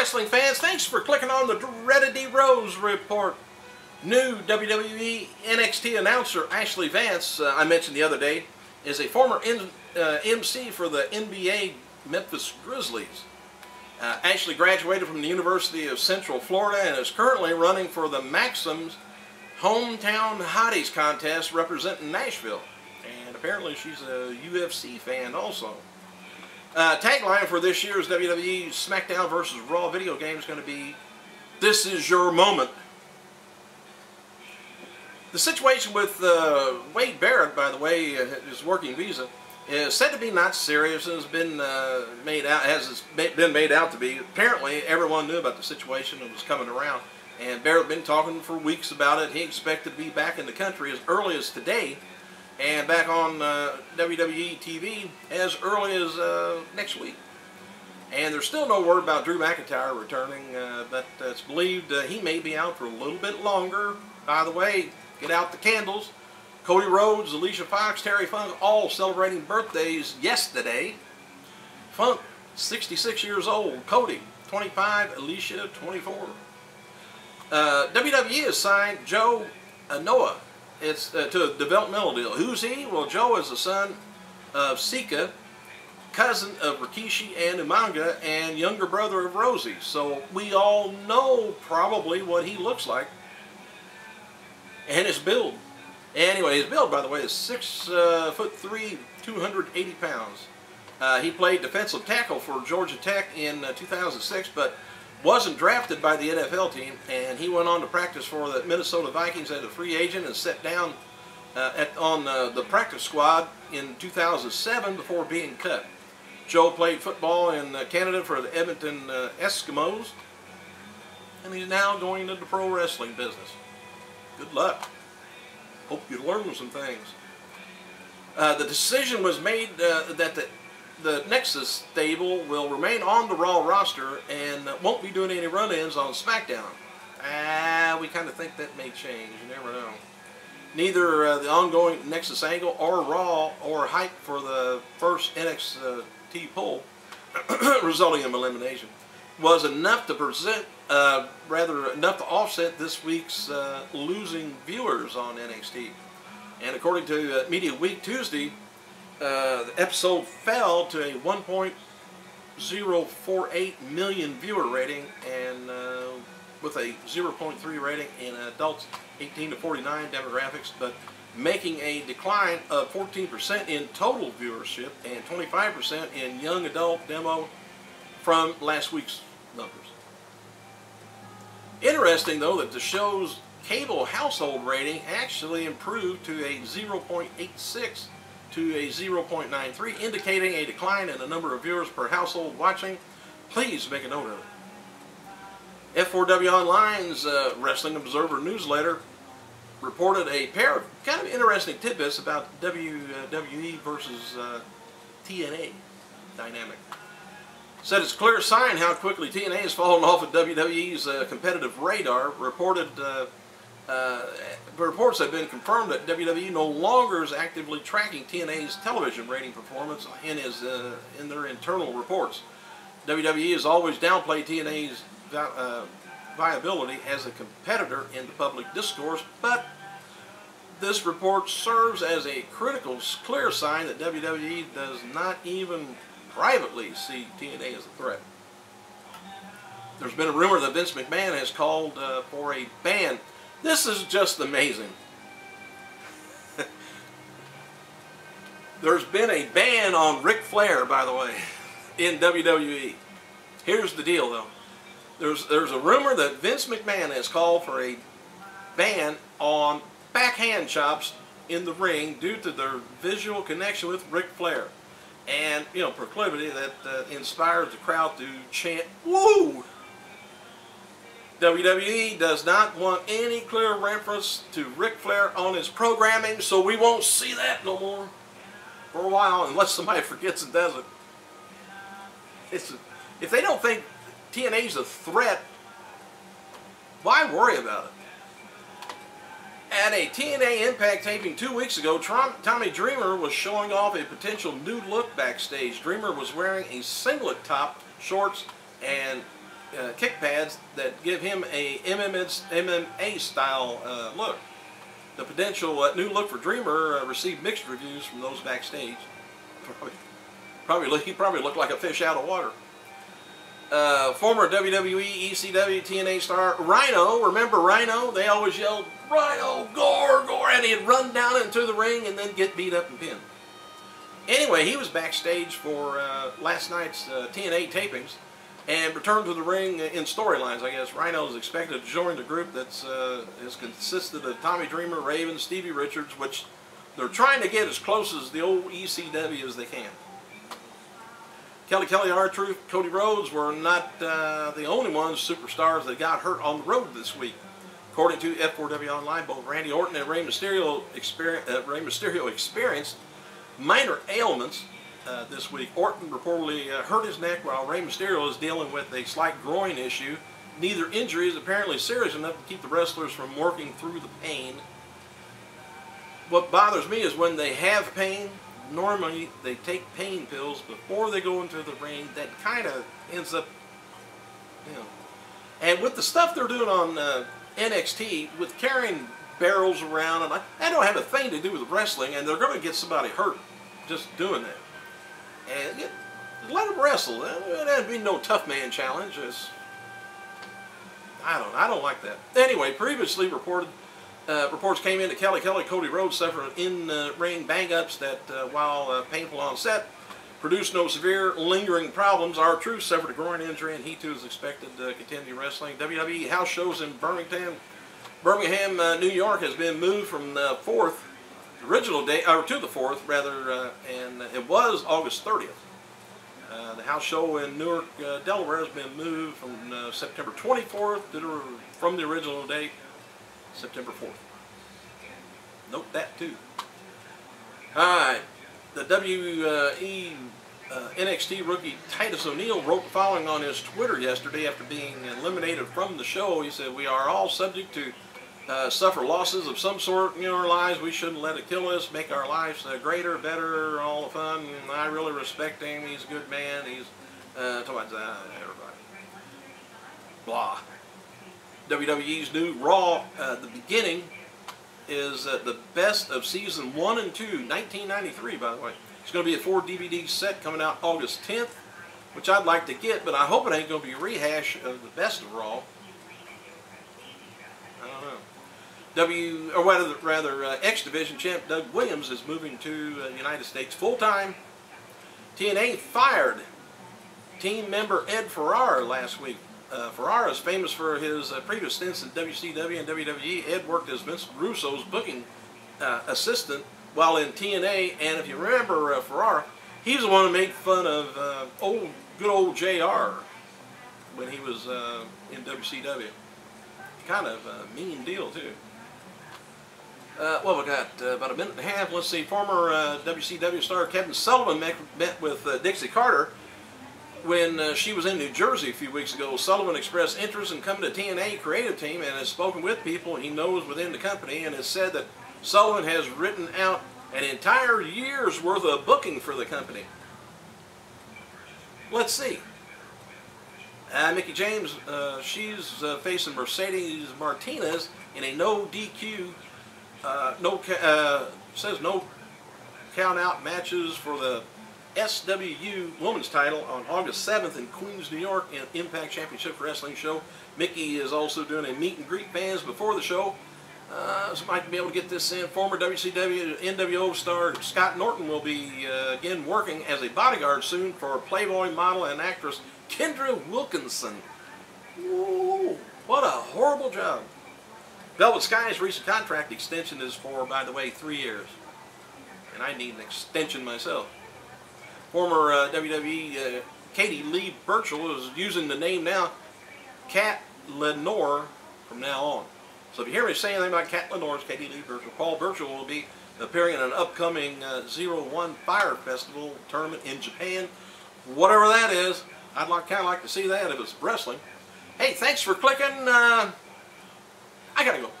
wrestling fans, thanks for clicking on the Dreaded D Rose Report. New WWE NXT announcer Ashley Valence, I mentioned the other day, is a former MC for the NBA Memphis Grizzlies. Ashley graduated from the University of Central Florida and is currently running for the Maxim's Hometown Hotties contest representing Nashville. And apparently she's a UFC fan also. Tagline for this year's WWE SmackDown vs. Raw video game is going to be, "This is your moment." The situation with Wade Barrett, by the way, his working visa, is said to be not serious and has been made out to be. Apparently, everyone knew about the situation and was coming around. And Barrett had been talking for weeks about it. He expected to be back in the country as early as today, and back on WWE TV as early as next week. And there's still no word about Drew McIntyre returning, but it's believed he may be out for a little bit longer. By the way, get out the candles. Cody Rhodes, Alicia Fox, Terry Funk, all celebrating birthdays yesterday. Funk, 66 years old. Cody, 25. Alicia, 24. WWE has signed Joe Anoa'i. It's to a developmental deal. Who's he? Well, Joe is the son of Sika, cousin of Rikishi and Umaga, and younger brother of Rosie. So we all know probably what he looks like and his build. Anyway, his build, by the way, is 6'3", 280 pounds. He played defensive tackle for Georgia Tech in 2006, but wasn't drafted by the NFL team, and he went on to practice for the Minnesota Vikings as a free agent and sat down on the practice squad in 2007 before being cut. Joe played football in Canada for the Edmonton Eskimos, and he's now going into the pro wrestling business. Good luck. Hope you learn some things. The decision was made that the Nexus stable will remain on the Raw roster and won't be doing any run-ins on SmackDown. We kind of think that may change. You never know. Neither the ongoing Nexus angle or Raw or hype for the first NXT pull, resulting in elimination, was enough to enough to offset this week's losing viewers on NXT. And according to Media Week Tuesday, the episode fell to a 1.048 million viewer rating, and with a 0.3 rating in adults 18 to 49 demographics, but making a decline of 14% in total viewership and 25% in young adult demo from last week's numbers. Interesting, though, that the show's cable household rating actually improved to a 0.86 to a 0.93, indicating a decline in the number of viewers per household watching. Please make a note of it. F4W Online's Wrestling Observer newsletter reported a pair of kind of interesting tidbits about WWE versus TNA dynamic. Said it's a clear sign how quickly TNA has fallen off of WWE's competitive radar. Reports have been confirmed that WWE no longer is actively tracking TNA's television rating performance in their internal reports. WWE has always downplayed TNA's viability as a competitor in the public discourse, but this report serves as a critical, clear sign that WWE does not even privately see TNA as a threat. There's been a rumor that Vince McMahon has called for a ban. This is just amazing. There's been a ban on Ric Flair, by the way, in WWE. Here's the deal, though. There's a rumor that Vince McMahon has called for a ban on backhand chops in the ring due to their visual connection with Ric Flair. And, you know, proclivity that inspires the crowd to chant, "Woo!" WWE does not want any clear reference to Ric Flair on its programming, so we won't see that no more for a while, unless somebody forgets and does it. If they don't think TNA's a threat, why worry about it? At a TNA Impact taping 2 weeks ago, Tommy Dreamer was showing off a potential new look backstage. Dreamer was wearing a singlet top, shorts, and kick pads that give him a MMA style look. The potential new look for Dreamer received mixed reviews from those backstage. He probably looked like a fish out of water. Former WWE, ECW, TNA star Rhino. Remember Rhino? They always yelled, "Rhino, gore, gore," and he'd run down into the ring and then get beat up and pinned. Anyway, he was backstage for last night's TNA tapings and returned to the ring in storylines, I guess. Rhino is expected to join the group that's is consisted of Tommy Dreamer, Raven, Stevie Richards, which they're trying to get as close as the old ECW as they can. Kelly, R-Truth, Cody Rhodes were not the only ones, superstars, that got hurt on the road this week. According to F4W Online, both Randy Orton and Rey Mysterio experienced minor ailments this week. Orton reportedly hurt his neck, while Rey Mysterio is dealing with a slight groin issue. Neither injury is apparently serious enough to keep the wrestlers from working through the pain. What bothers me is when they have pain, normally they take pain pills before they go into the ring. That kind of ends up, you know. And with the stuff they're doing on NXT, with carrying barrels around, and that don't have a thing to do with wrestling, and they're going to get somebody hurt just doing that. And let them wrestle. That'd be no tough man challenge. I don't like that. Anyway, previously reported. Reports came in that Kelly, Cody Rhodes suffered in-ring bang-ups that, while painful on set, produced no severe lingering problems. R-Truth suffered a groin injury, and he too is expected to continue wrestling. WWE house shows in Birmingham, New York, has been moved from the 4th, original day, or to the 4th rather, and it was August 30th. The house show in Newark, Delaware, has been moved from September 24th from the original date, September 4th. Note that too. Alright, the NXT rookie Titus O'Neil wrote the following on his Twitter yesterday after being eliminated from the show. He said, "We are all subject to suffer losses of some sort in our lives. We shouldn't let it kill us. Make our lives greater, better, all the fun. I really respect him. He's a good man. He's talking about everybody. Blah." WWE's new Raw, the beginning, is the best of season 1 and 2, 1993, by the way. It's going to be a 4 DVD set coming out August 10th, which I'd like to get, but I hope it ain't going to be a rehash of the best of Raw. I don't know. X Division champ Doug Williams is moving to the United States full-time. TNA fired team member Ed Ferrara last week. Ferrara is famous for his previous stints in WCW and WWE. Ed worked as Vince Russo's booking assistant while in TNA, and if you remember Ferrara, he's the one who made fun of good old JR when he was in WCW. Kind of a mean deal too. Well, we got about a minute and a half. Let's see. Former WCW star Kevin Sullivan met with Dixie Carter when she was in New Jersey a few weeks ago. Sullivan expressed interest in coming to TNA creative team and has spoken with people he knows within the company, and has said that Sullivan has written out an entire year's worth of booking for the company. Let's see. Mickie James, she's facing Mercedes Martinez in a no DQ, says no count out matches for the SWU Women's title on August 7th in Queens, New York, in Impact Championship Wrestling show. Mickie is also doing a meet and greet fans before the show. So might be able to get this in. Former WCW NWO star Scott Norton will be again working as a bodyguard soon for Playboy model and actress Kendra Wilkinson. Ooh, what a horrible job. Velvet Sky's recent contract extension is for, by the way, 3 years. And I need an extension myself. Former WWE Katie Lee Burchill is using the name now Kat Lenore from now on. So if you hear me say anything about Kat Lenore, it's Katie Lee Burchill. Paul Burchill will be appearing in an upcoming 01 Fire Festival tournament in Japan. Whatever that is, I'd kind of like to see that if it's wrestling. Hey, thanks for clicking. I gotta go.